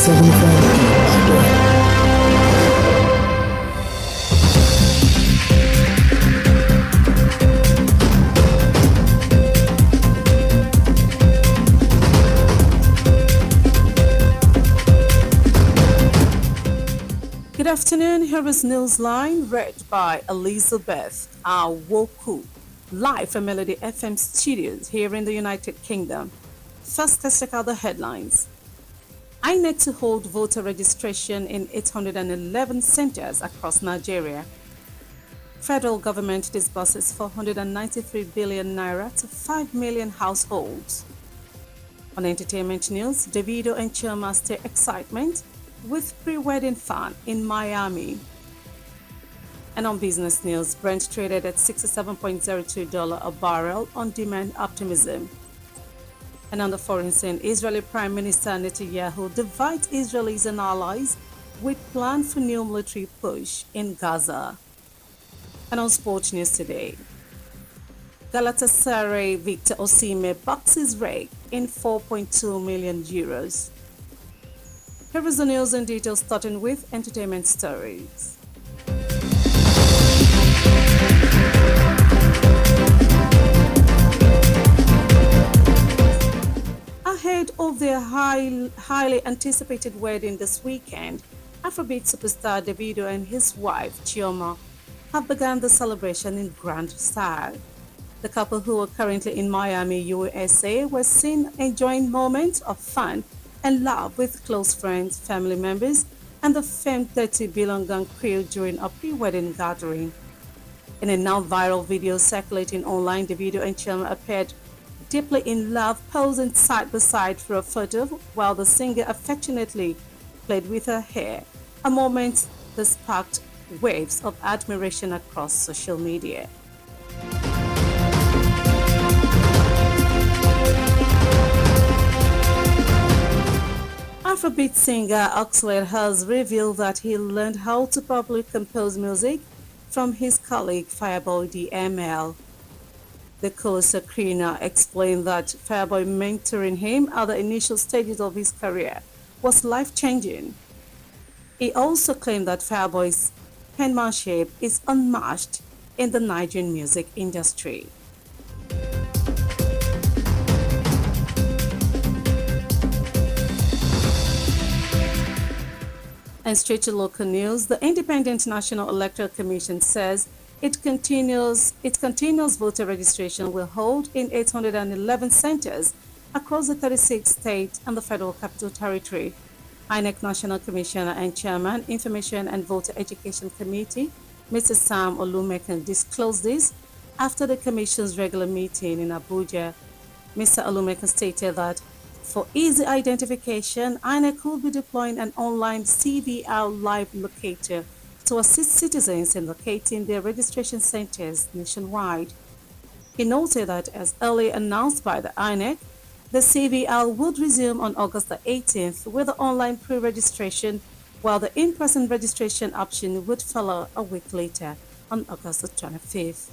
95 Ibadan. Good afternoon, here is Newsline, read by Elizabeth Awoku, live from Melody FM studios here in the United Kingdom. First, let's check out the headlines. INEC to hold voter registration in 811 centers across Nigeria. Federal government disburses 493 billion naira to 5 million households. On entertainment news, Davido and Chilma stir excitement with pre-wedding fun in Miami. And on business news, Brent traded at $67.02 a barrel on demand optimism. And on the foreign scene, Israeli Prime Minister Netanyahu divides Israelis and allies with plan for new military push in Gaza. And on sports news today, Galatasaray Victor Osimhen boxes rake in 4.2 million euros. Here is the news in detail, starting with entertainment stories. Ahead of their highly anticipated wedding this weekend, Afrobeat superstar Davido and his wife Chioma have begun the celebration in grand style. The couple, who are currently in Miami, USA, were seen enjoying moments of fun and love with close friends, family members, and the famed 30 Billion Gun crew during a pre-wedding gathering. In a now viral video circulating online, Davido and Chilma appeared deeply in love, posing side by side for a photo while the singer affectionately played with her hair, a moment that sparked waves of admiration across social media. Afrobeat singer Oxlade has revealed that he learned how to properly compose music from his colleague Fireboy DML. The co-screener explained that Fireboy mentoring him at the initial stages of his career was life-changing. He also claimed that Fireboy's penmanship is unmatched in the Nigerian music industry. And straight to local news, the Independent National Electoral Commission says its continuous voter registration will hold in 811 centers across the 36 states and the Federal Capital Territory. INEC National Commissioner and Chairman, Information and Voter Education Committee, Mr. Sam Olumekan, disclosed this after the Commission's regular meeting in Abuja. Mr. Olumekan stated that for easy identification, INEC will be deploying an online CVR live locator to assist citizens in locating their registration centers nationwide. He noted that, as early announced by the INEC, the CVR would resume on August the 18th with the online pre-registration, while the in-person registration option would follow a week later on August the 25th.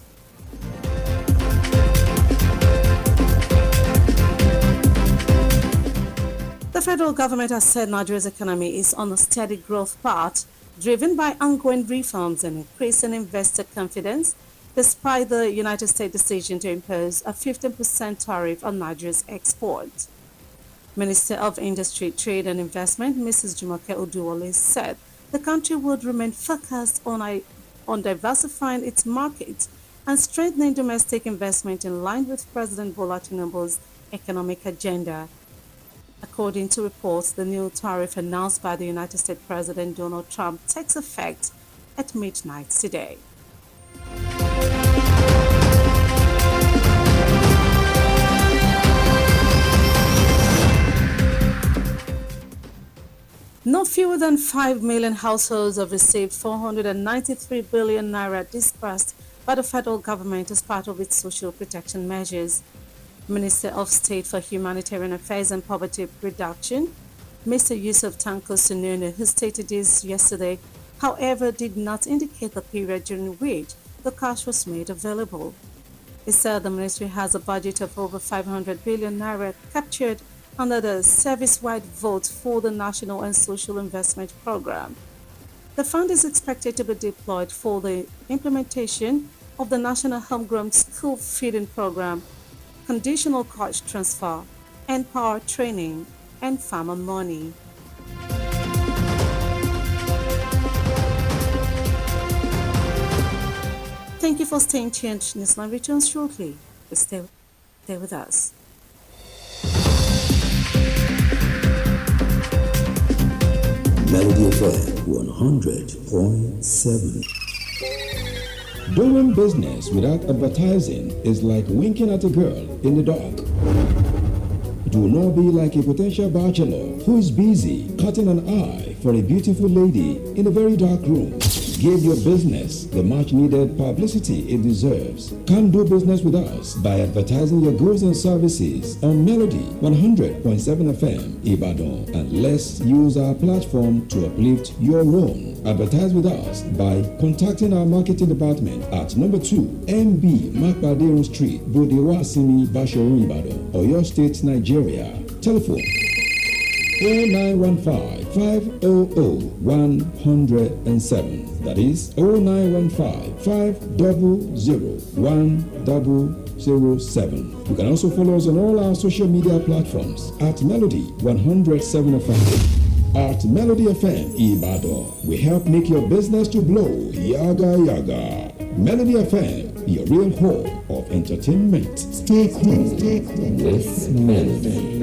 The federal government has said Nigeria's economy is on a steady growth path, driven by ongoing reforms and increasing investor confidence, despite the United States decision to impose a 15% tariff on Nigeria's exports. Minister of Industry, Trade and Investment, Mrs. Jumoke Oduwole, said the country would remain focused on diversifying its markets and strengthening domestic investment in line with President Bola Tinubu's economic agenda. According to reports, the new tariff announced by the United States President Donald Trump takes effect at midnight today. No fewer than 5 million households have received 493 billion naira disbursed by the federal government as part of its social protection measures. Minister of State for Humanitarian Affairs and Poverty Reduction, Mr. Yusuf Tanko Sununu, who stated this yesterday, however, did not indicate the period during which the cash was made available. He said the ministry has a budget of over 500 billion naira captured under the service-wide vote for the National and Social Investment Program. The fund is expected to be deployed for the implementation of the National Homegrown School Feeding Program, conditional cash transfer, and power training and farmer money. Thank you for staying tuned. Newsline returns shortly. Stay with us. Melody FM 100.7. Doing business without advertising is like winking at a girl in the dark. Do not be like a potential bachelor who is busy cutting an eye for a beautiful lady in a very dark room. Give your business the much needed publicity it deserves. Come do business with us by advertising your goods and services on Melody 100.7 FM Ibadan, and let's use our platform to uplift your own. Advertise with us by contacting our marketing department at number 2 MB Makbaderon Street, Bodewasimi, Bashoru, Ibadan, Oyo State, Nigeria. Telephone 0915 500 107. That is 0915 500 1007. You can also follow us on all our social media platforms at Melody 107 FM. At Melody FM Ibadan, we help make your business to blow. Yaga yaga. Melody FM, your real home of entertainment. Stay cool. With Melody.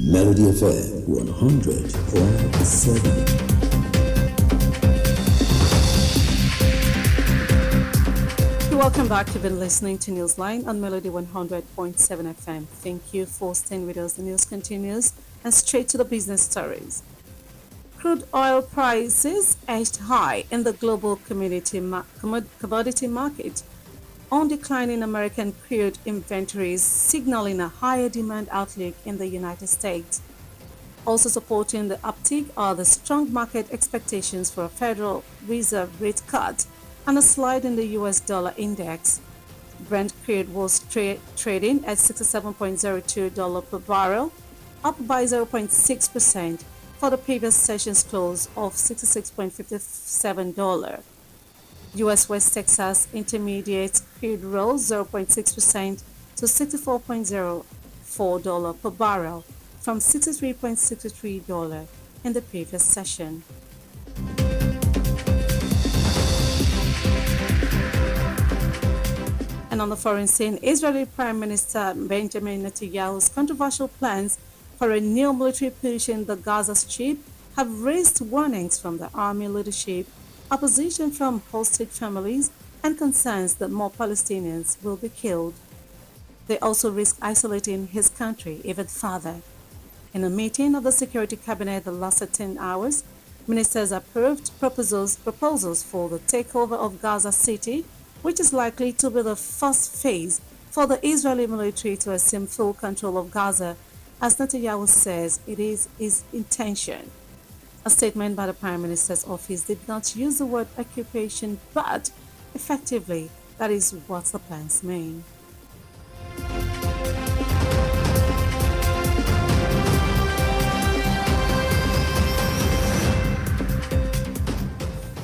Melody FM 100.7. Welcome back. You've been listening to Newsline on Melody 100.7 FM. Thank you for staying with us. The news continues, and straight to the business stories. Crude oil prices edged high in the global commodity market on declining American crude inventories, signaling a higher demand outlook in the United States. Also supporting the uptick are the strong market expectations for a Federal Reserve rate cut and a slide in the US dollar index. Brent crude was trading at $67.02 per barrel, up by 0.6% for the previous session's close of $66.57. US West Texas Intermediate crude rose 0.6% to $64.04 per barrel from $63.63 in the previous session. And on the foreign scene, Israeli Prime Minister Benjamin Netanyahu's controversial plans for a new military push in the Gaza Strip have raised warnings from the army leadership, opposition from hostage families, and concerns that more Palestinians will be killed. They also risk isolating his country even further. In a meeting of the Security Cabinet that lasted 10 hours, ministers approved proposals for the takeover of Gaza City, which is likely to be the first phase for the Israeli military to assume full control of Gaza, as Netanyahu says it is his intention. A statement by the Prime Minister's office did not use the word occupation, but effectively, that is what the plans mean.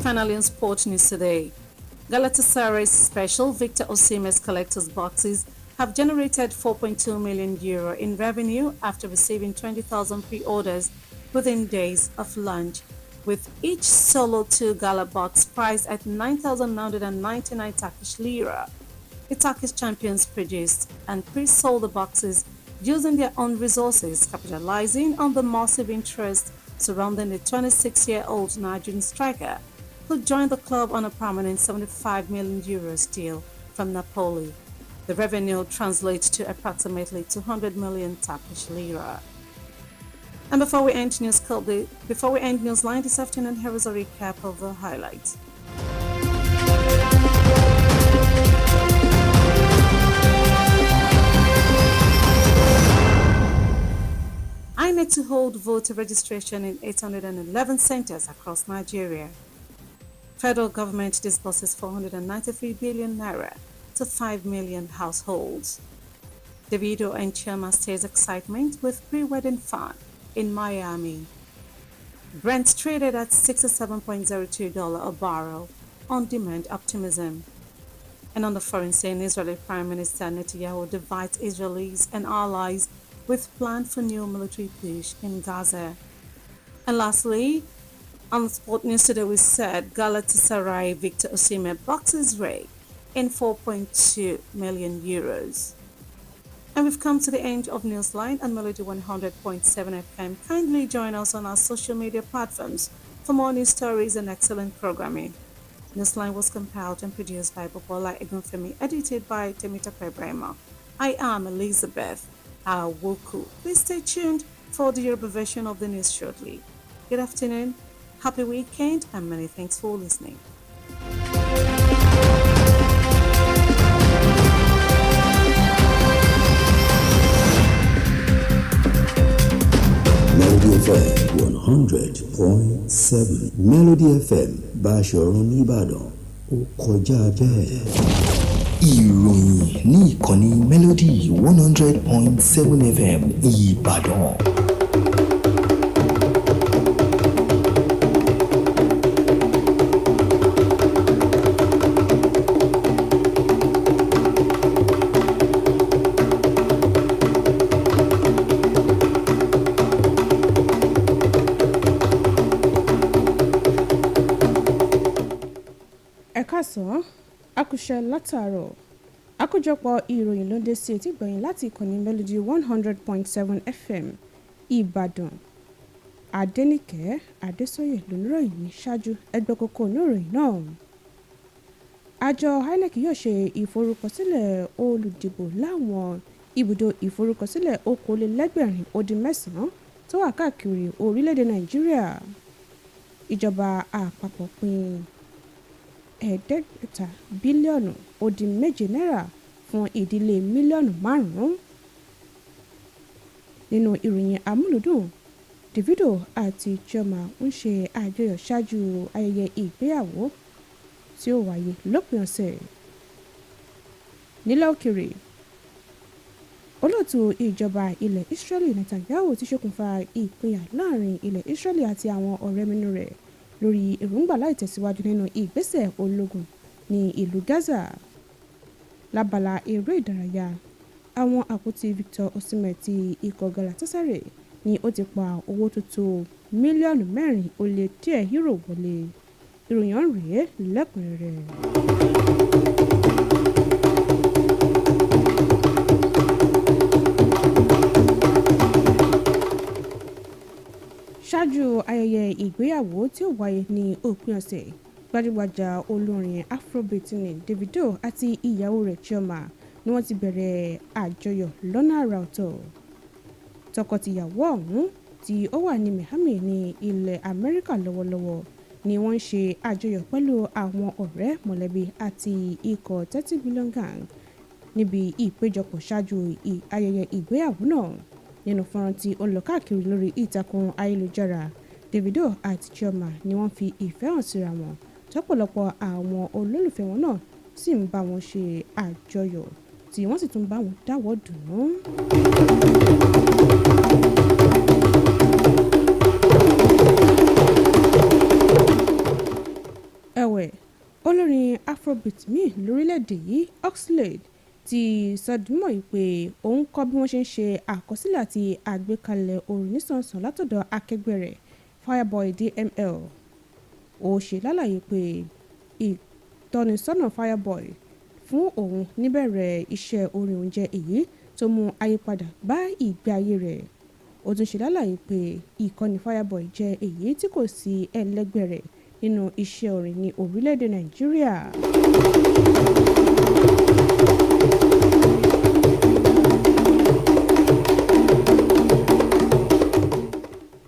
Finally, on sport news today, Galatasaray's special Victor Osimhen's collector's boxes have generated €4.2 million in revenue after receiving 20,000 pre-orders within days of launch, with each solo 2 Gala box priced at 9,999 Turkish lira. The Turkish champions produced and pre-sold the boxes using their own resources, capitalizing on the massive interest surrounding the 26-year-old Nigerian striker, who joined the club on a permanent €75 million deal from Napoli. The revenue translates to approximately 200 million Turkish lira. And before we end Newsline this afternoon, here is a recap of the highlights. INEC to hold voter registration in 811 centers across Nigeria. Federal government disburses 493 billion naira to 5 million households. Davido and Chema stays excitement with pre-wedding fun in Miami. Brent traded at $67.02 a barrel on demand optimism. And on the foreign scene, Israeli Prime Minister Netanyahu divides Israelis and allies with plan for new military push in Gaza. And lastly, on Sport News today, we said Galatasaray Victor Osimhen boxes rate in 4.2 million euros. And we've come to the end of Newsline and Melody 100.7 FM. Kindly join us on our social media platforms for more news stories and excellent programming. Newsline was compiled and produced by Popola Egunfemi, edited by Temitope Brema. I am Elizabeth Awoku. Please stay tuned for the Yoruba version of the news shortly. Good afternoon, happy weekend, and many thanks for listening. Melody FM 100.7 Melody FM Bashoron Ibadan ó kọjá bẹ́ẹ̀. Ìròyìn ní ìkànnì Melody 100.7 FM Ìbàdàn. Ẹ̀kásán, akúṣẹ́ látàárọ̀, àkójọpọ̀ ìròyìn ló dé sí etí gbọ̀yìn láti ìkànnì Melody 100.7 FM Ìbàdàn. Adenike Adésóyè lóníròyìn ní ṣáájú ẹgbẹ́ kókó oníròyìn náà. Àjọ INEC yóò ṣe ìforúkọsílẹ̀ olùdìbò láwọn ibùdó ìforúkọsílẹ̀ okòólélẹ́gbẹ̀rin-ó-dín-mẹ́sàn-án tó wà káàkiri orílẹ̀-èdè Nàìjíríà. Ìjọba àpapọ̀ pín ẹ̀ẹ́dẹ́gbẹ̀ta bílíọ̀nù ó dín méje náírà fún ìdílé mílíọ̀nù márùn-ún. Nínú ìròyìn amúlùdùn, Davido àti Chema ń ṣe àjọyọ̀ ṣáájú ayẹyẹ ìgbéyàwó tí ó wáyé lópin ọ̀sẹ̀. Nílẹ̀ òkèrè, olóòtú ìjọba ilẹ̀ Israeli Netanyahu ti ṣokùnfà ìpínyà láàrin ilẹ̀ Israeli àti àwọn ọ̀rẹ́minú rẹ̀ lórí èròǹgbà láì tẹ̀síwájú nínú ìgbésẹ̀ ológun ní ìlú Gaza. Lábala eré ìdárayá, àwọn àpótí Victor Osimhen ti ikọ̀ Galatasaray ni ó ti pa owó tó tó mílíọ̀nù 4.6 euro wọlé. Ìròyìn ọ̀hún rèé lẹ́kùnrẹ́rẹ́. Ṣáájú ayẹyẹ ìgbéyàwó tí ó wáyé ní òpin ọ̀sẹ̀, gbajúgbajà olórin Afrobeat ní Davido àti ìyàwó rẹ̀ Chema ni wọ́n ti bẹ̀rẹ̀ àjọyọ̀ lọ́nà àrà ọ̀tọ̀. Tọkọtìyàwó ọ̀hún tí ó wà ní Miami ní ilẹ̀ Amẹ́ríkà lọ́wọ́lọ́wọ́ ni wọ́n ń ṣe àjọyọ̀ pẹ̀lú àwọn ọ̀rẹ́, mọ̀lẹ́bí àti ikọ̀ 30 Billion Gang níbi ìpéjọpọ̀ ṣáájú ayẹyẹ ìgbéyàwó náà. Nínú fọ́nrán tí ó lọ káàkiri lórí ìtàkùn ayélujára, Davido àti Chema ni wọ́n fi ìfẹ́ hàn síra wọn, tọ́pọ̀lọpọ̀ àwọn olólùfẹ́ wọn náà sì ń bá wọn ṣe àjọyọ̀ tí wọ́n sì tún bá wọn dáwọ́ dùnú. Ẹ̀wẹ̀, olórin Afrobeat míì lórílẹ̀‐èdè yìí Oxlade ti sọdúnmọ́ pé òun kọ́ bí wọ́n ṣe ń ṣe àkọsílẹ̀ àti àgbékalẹ̀ orin nísànsán látọ̀dọ̀ akẹgbẹ́ rẹ̀ Fireboy DML. Ó ṣe lálàyé pé ìtọ́nisọ́nà Fireboy fún òun níbẹ̀rẹ̀ iṣẹ́ orin òun jẹ́ èyí tó mú àyípadà bá ìgbé ayé rẹ̀. Ó tún ṣe lálàyé pé ìkọ́ni Fireboy jẹ́ èyí tí kò sí ẹlẹ́gbẹ́ rẹ̀ nínú iṣẹ́ orin ní orílẹ̀-èdè Nàìjíríà.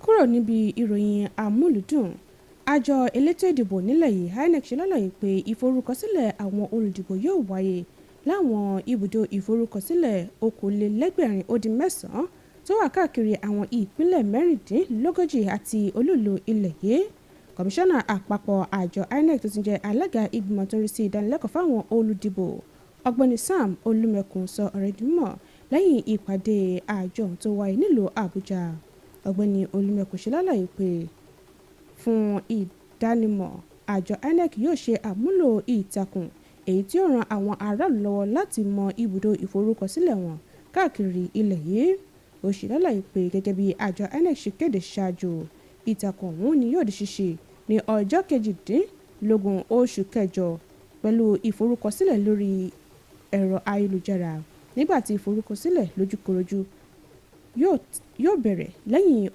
Kúrò níbi ìròyìn amúlùdùn, àjọ elétò ìdìbò nílẹ̀ yìí INEC ṣe lálàyé pé ìforúkọsílẹ̀ àwọn olùdìbò yóò wáyé láwọn ibùdó ìforúkọsílẹ̀ okòólélẹ́gbẹ̀rin-ó-dín-mẹ́sàn-án tó wà káàkiri àwọn ìpínlẹ̀ 36 àti olúìlú ilẹ̀ yìí. Kọmíṣánná àpapọ̀ àjọ INEC tó ti jẹ́ alága ìgbìmọ̀ tó ń rí sí ìdánilẹ́kọ̀ọ́ fáwọn olùdìbò, Ọ̀gbẹ́ni Sam Olúmẹkùn sọ ọ̀rọ̀ di mímọ̀ lẹ́yìn ìpàdé àjọ tó wáyé nílùú Àbújá. Ọ̀gbẹ́ni Olúmẹ̀kùn ṣe lálàyé pé fún ìdánimọ̀ àjọ INEC yóò ṣe àmúlò ìtàkùn èyí tí ó ran àwọn aráàlú lọ́wọ́ láti mọ ibùdó ìforúkọsílẹ̀ wọn káàkiri ilẹ̀ yìí. Ó ṣe lálàyé pé gẹ́gẹ́ bí àjọ INEC ṣe kéde ṣáájú, ìtàkùn ọ̀hún ni yóò di ṣíṣe ní ọjọ́ 18 oṣù kẹjọ pẹ̀lú ìforúkọsílẹ̀ lórí ẹ̀rọ ayélujára, nígbà tí ìforúkọsílẹ̀ lójúkorojú yóò bẹ̀rẹ̀ lẹ́yìn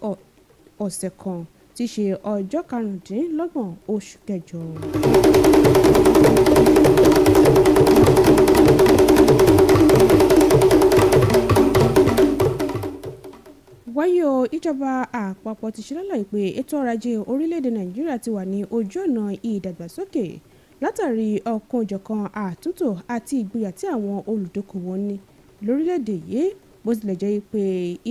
ọ̀sẹ̀ kan tí í ṣe ọjọ́ 25 oṣù kẹjọ. Wáyé o, ìjọba àpapọ̀ ti ṣe lálàyé pé ètò ọrọ̀ ajé orílẹ̀-èdè Nàìjíríà ti wà ní ojú ọ̀nà ìdàgbàsókè látàrí ọ̀kan-ò-jọ̀kan àtúntò àti ìgboyà tí àwọn olùdókòwò ní lórílẹ̀-èdè yìí, bó tilẹ̀ jẹ́ pé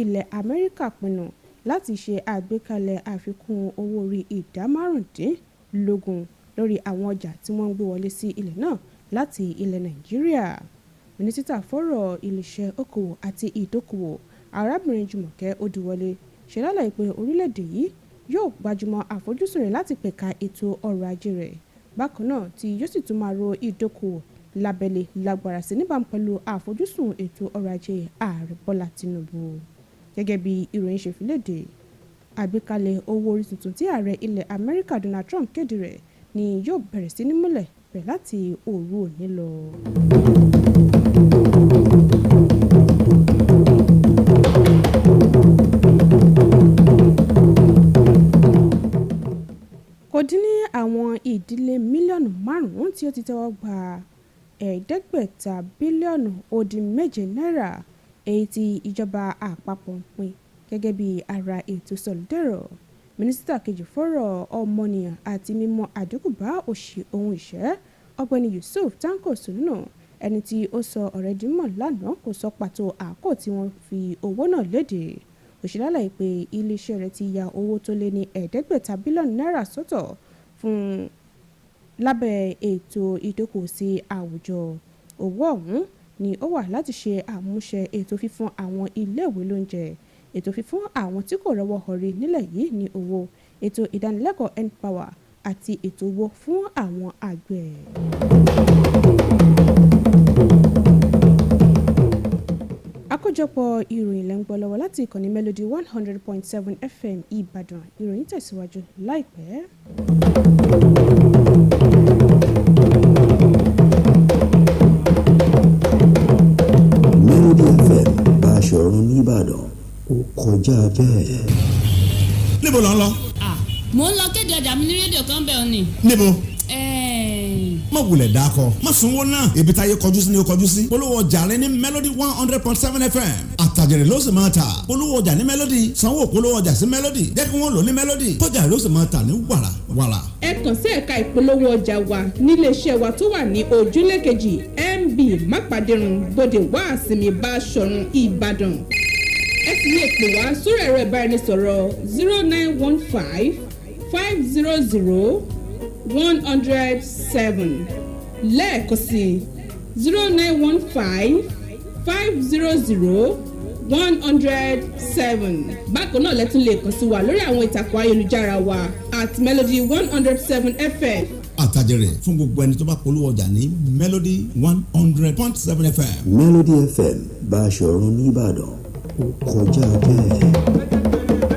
ilẹ̀ Amẹ́ríkà pinnu láti ṣe àgbékalẹ̀ àfikún owó orí ìdá 15 lórí àwọn ọjà tí wọ́n ń gbé wọlé sí ilẹ̀ náà láti ilẹ̀ Nàìjíríà. Mínísítà fọ́rọ̀ iléeṣẹ́ okòwò àti ìdókòwò arábìnrin Jùmọ̀kẹ́ Odùwọlé ṣe lálàyé pé orílẹ̀-èdè yìí yóò gbájúmọ́ àfojúsùn rẹ̀ láti pẹ̀ka ètò ọrọ̀ ajé rẹ̀, bákan náà tí yóò sì tún máa ro ìdókòwò lábẹ́lé lágbára sí níbàámu pẹ̀lú àfojúsùn ètò ọrọ̀ ajé Ààrẹ Bọ́lá Tinubu. Gẹ́gẹ́ bí ìròyìn ṣe fi léde, àgbékalẹ̀ owó orí tuntun tí ààrẹ ilẹ̀ Amẹ́ríkà Donald Trump kéde rẹ̀ ni yóò bẹ̀rẹ̀ sí ní múlẹ̀ bẹ̀rẹ̀ láti òru òní lọ. Kò dín ní àwọn ìdílé mílíọ̀nù 5 tí ó ti tẹ́wọ́ gba $500 bílíọ̀nù náírà èyí tí ìjọba àpapọ̀ ń pín gẹ́gẹ́ bí ara ètò sọ̀lúdẹ̀rọ̀. Mínísítà kejì fọ́rọ̀ ọmọnìyàn àti mímú àdínkù bá òṣì ohun ìṣẹ́, Ọ̀gbẹ́ni Yusuf Tanko Sununu, ẹni tí ó sọ ọ̀rọ̀ di mímọ̀ lánàá, kò sọ pàtó àkókò tí wọ́n fi owó náà léde. Ó ṣe lálàyé pé iléeṣẹ́ rẹ̀ ti ya owó tó lé ní $500 bílíọ̀nù náírà sọ́tọ̀ fún lábẹ́ ètò ìdókòwò sí àwùjọ. Owó ọ̀hún ni ó wà láti ṣe àmúṣe ètò fífún àwọn iléèwé lóúnjẹ, ètò fífún àwọn tí kò rọ́wọ́ họrí nílẹ̀ yìí ní owó, ètò ìdánilẹ́kọ̀ọ́ N-Power àti ètò owó fún àwọn àgbẹ̀. Àkójọpọ̀ ìròyìn lẹ́ ń gbọ́ lọ́wọ́ láti ìkànnì Melody 100.7 FM Ìbàdàn. Ìròyìn tẹ̀síwájú láìpẹ́. Melody FM Báṣọ̀run nìbàdàn ó kọjá bẹ́ẹ̀. Níbo lọ ń lọ? Mo ń lọ kéde ọjà mi ní rédíò kan bẹ́ẹ̀ ni. Níbo? Má wulẹ̀ dákọ̀, má sunwó náà. Ibi táyé kọjú sí ni ó kọjú sí. Polówó ọjà rẹ ní Melody 100.7 FM. Àtàjẹ̀rẹ̀ ló sì máa ta. Polówó ọjà ní Melody. Sanwó polówó ọjà sí Melody. Jẹ́ kí wọ́n lò ní Melody. Tọ́jà ló sì máa ta ní wàrà. Ẹ kàn sí ẹ̀ka ìpolówó ọjà wa níléeṣẹ́ wa tó wà ní ojúlé kejì MB Mápàdérun Bódè Wàásìmí Báṣọ̀run Ìbàdàn. Ẹ sì lè pè wá sórí ẹ̀rọ ìbáraẹnisọ̀rọ̀ 0915 500 107 lẹ́ẹ̀kan sí 0915 500 107. Bákan náà lẹ́tún lè kàn sí wa lórí àwọn ìtàkùn ayélujára wa @Melody 107 FM. Àtàjẹ̀rẹ̀ fún gbogbo ẹni tó bá polówó ọjà ní Melody 100.7 FM. Melody FM Báṣọ̀run nìbàdàn ó kọjá bẹ́ẹ̀.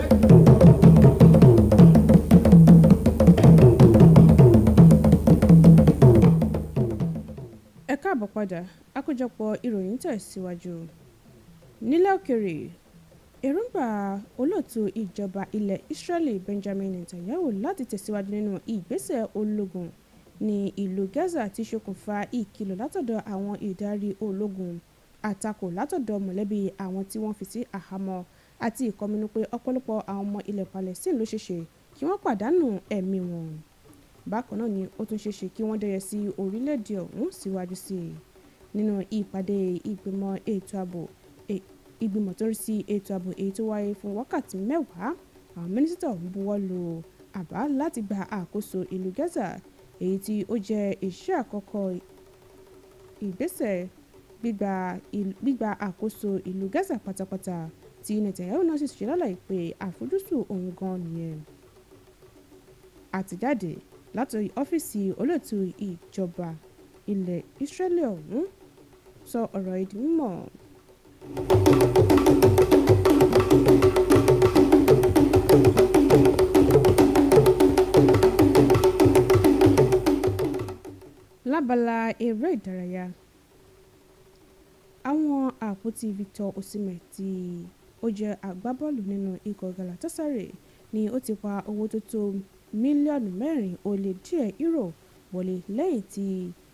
Ẹ káàbọ̀ padà. Àkójọpọ̀ ìròyìn tẹ̀síwájú. Nílẹ̀ òkèèrè, èròǹgbà olóòtú ìjọba ilẹ̀ Israeli Benjamin Netanyahu láti tẹ̀síwájú nínú ìgbésẹ̀ ológun ní ìlú Gaza ti ṣokùnfà ìkìlọ̀ látọ̀dọ̀ àwọn ìdarí ológun, àtakò látọ̀dọ̀ mọ̀lẹ́bí àwọn tí wọ́n fi sí àhámọ́ àti ìkọminú pé ọ̀pọ̀lọpọ̀ àwọn ọmọ ilẹ̀ Palestine ló ṣeéṣe kí wọ́n pàdánù ẹ̀mí wọn. Bákan náà ni ó tún ṣeéṣe kí wọ́n dẹ́yẹ sí orílẹ̀-èdè ọ̀hún síwájú sí i. Nínú ìpàdé ìgbìmọ̀ tó ń rí sí ètò ààbò èyí tó wáyé fún wákàtí 10, àwọn mínísítà ọ̀hún buwọ́ lu àbá láti gba àkóso ìlú Gaza, èyí tí ó jẹ́ iṣẹ́ àkọ́kọ́ ìgbésẹ̀ gbígba àkóso ìlú Gaza pátápátá tí Netanyahu náà sì ṣe lálàyé pé àfojúsùn òun gan nìyẹn. Àtẹ̀jáde láti ọ́fíìsì olóòtú ìjọba ilẹ̀ Israeli ọ̀hún sọ ọ̀rọ̀ ìdí mímọ̀. Lábala eré ìdárayá, àwọn àpótí Victor Osimhen tí ó jẹ́ agbábọ́ọ̀lù nínú ikọ̀ Galatasaray ni ó ti pa owó tó tó mílíọ̀nù 4.7 wọlé lẹ́yìn tí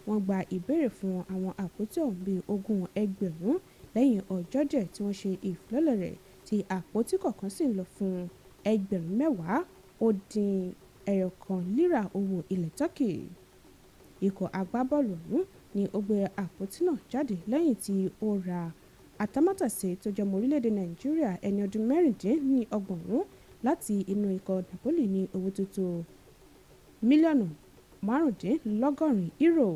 wọ́n gba ìbéèrè fún àwọn àpótí ọ̀hún bíi 20,000 lẹ́yìn ọjọ́ díẹ̀ tí wọ́n ṣe ìfilọ́lẹ̀ rẹ̀ tí àpótí kọ̀ọ̀kan sì ń lọ fún 10,000 lira owó ilẹ̀ Turkey. Ikọ̀ agbábọ́ọ̀lù ọ̀hún ni ó gbé àpótí náà jáde lẹ́yìn tí ó ra atamátàsé tó jẹ́ ọmọ orílẹ̀-èdè Nàìjíríà ẹni ọdún 26 láti inú ikọ̀ Napoli ní owó tó tó mílíọ̀nù 95 euro.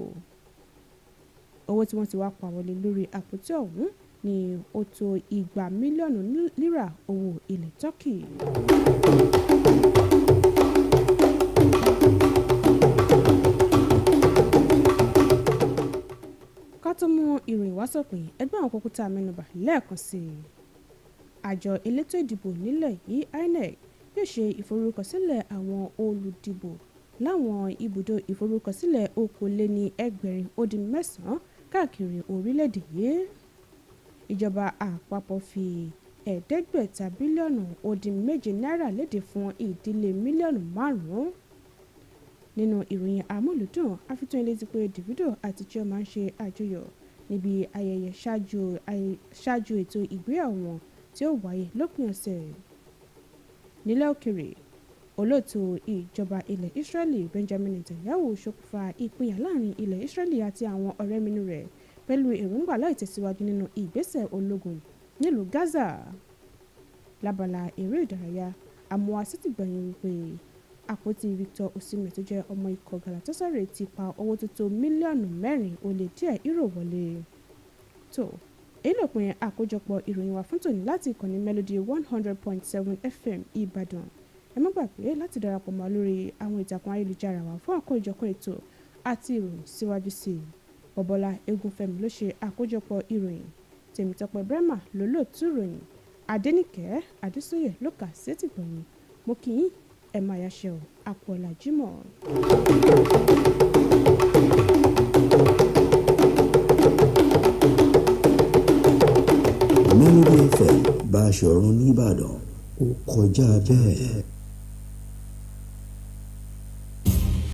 Owó tí wọ́n ti wá pa wọlé lórí àpótí ọ̀hún ni ó tó 200 mílíọ̀nù lira owó ilẹ̀ Turkey. Tó mú ìròyìn wá sópin, ẹgbẹ́ àwọn kókó tá a mẹ́nubà lẹ́ẹ̀kan sí i. Àjọ elétò ìdìbò nílẹ̀ yìí INEC yóò ṣe ìforúkọsílẹ̀ àwọn olùdìbò láwọn ibùdó ìforúkọsílẹ̀ 2,819 káàkiri orílẹ̀-èdè yìí. Ìjọba àpapọ̀ fi 500 bílíọ̀nù náírà léde fún ìdílé mílíọ̀nù 5. Nínú ìròyìn amúlùdùn, àfitún ilé ti pé Davido àti Chioma ń ṣe àjọyọ̀ níbi ayẹyẹ ṣáájú ètò ìgbéyàwó wọn tí ó wáyé lópin ọ̀sẹ̀. Nílẹ̀ òkèrè, olóòtú ìjọba ilẹ̀ Israeli Benjamin Netanyahu ṣokùnfà ìpínyà láàrin ilẹ̀ Israeli àti àwọn ọ̀rẹ́minú rẹ̀ pẹ̀lú èròǹgbà láì tẹ̀síwájú nínú ìgbésẹ̀ ológun nílùú Gaza. Lábala eré ìdárayá, àmọ́ asítìgbọ̀nyìn wípé àpótí Victor Osimhen tó jẹ́ ọmọ ikọ̀ Galatasaray ti pa owó tó tó mílíọ̀nù 4.7 euro wọlé. Tó èyí ló pin àkójọpọ̀ ìròyìn wa fún tòní láti ìkànnì Melody 100.7 FM Ìbàdàn. Ẹ má gbàgbé láti darapọ̀ mọ́ lórí àwọn ìtàkùn ayélujára wa fún àkójọpọ̀ ètò àti ìròyìn síwájú sí i. Bọ́bọ́lá Egunfẹ́mi ló ṣe àkójọpọ̀ ìròyìn. Tèmítọ́pẹ́ Brema ló lóòtú ìròyìn. Adenike Adésóyè ló kà sétí gbọ̀nyìn. Mo kì í ẹ máa yáṣẹ́ o, àpọ̀lá Jímọ̀. Melody FM Báṣọ̀run nìbàdàn ó kọjá bẹ́ẹ̀.